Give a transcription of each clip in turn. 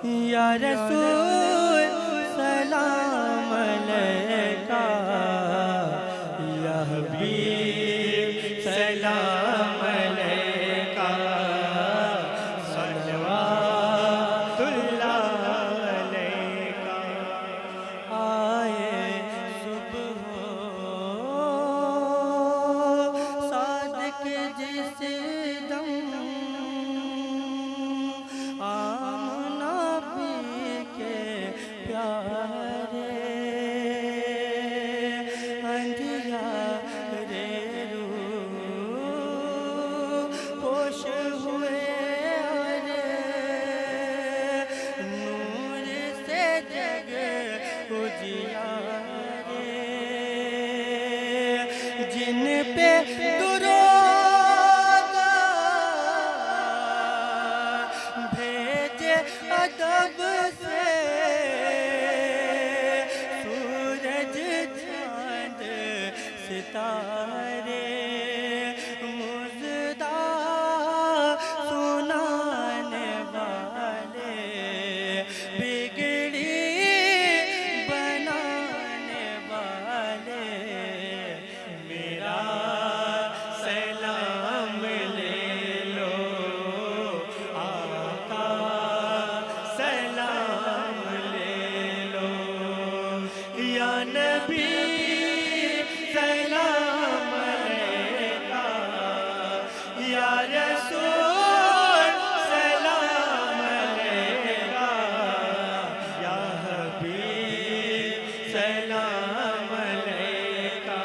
या रसूल सलाम अलैका, या हबीब सलाम अलैका, सल्लल्लाहु अलैका। आए सुबह सादिक जिस दम, आमना पी के प्यारे, अंधियारे रूह पोश हुए अरे, नूर से जग उजियारे, जिन पे दुरूद भेजे अदब से, सूरज चांद सितारे, मुज़दा सुनाने वाले, बिगड़ी बनाने वाले, मेरा सलाम ले लो आका, सलाम ले लो या नबी, सलाम अलैका, या रसूल सलाम अलैका, या हबीब सलाम अलैका,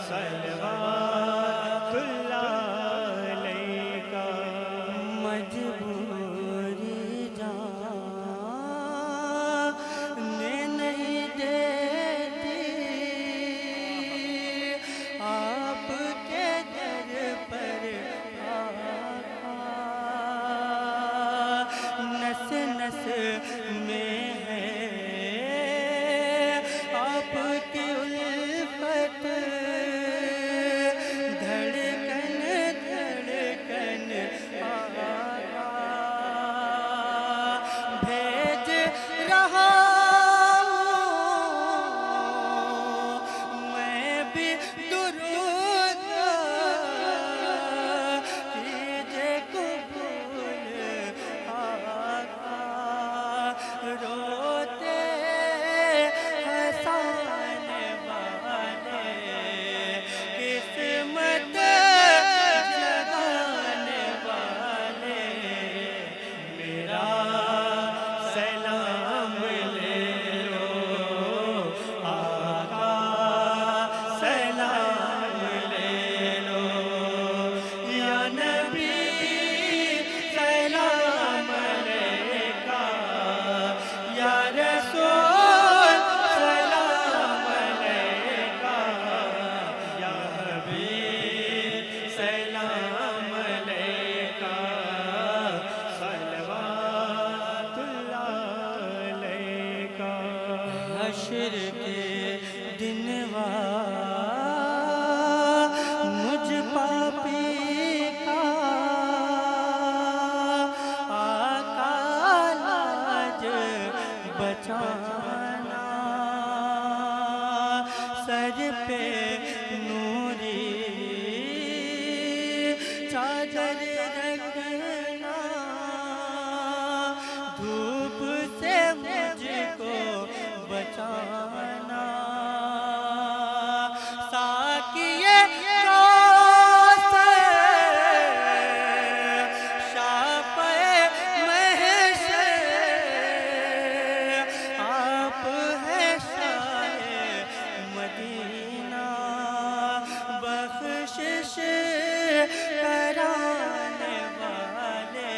सल्लल्लाहु अलैका। मजबूरी जाने नहीं देती, आपके दर पर आका, नस नस में है आपकी उल्फत, धड़कन धड़कन आका, भेज रहा हूँ मैं भी दुरूद, कीजिए कबूल आका, रोते हंसाने वाले, किस्मत जगाने वाले, मेरा सलाम ले लो आका, सलाम ले लो या नबी, सलाम अलैका, या रसूल सलाम अलैका, या हबीब सलाम अलैका, सल्लल्लाहु अलैका। हश्र के दिनवा मुझ पापी का आका लाज बचाना, सर पे नूरी चादर रखना, धूप से मुझको बचाना, साकिए कौसर शाफ़े महशर, आप हैं शाहे मदीना, बख्शिश कराने वाले,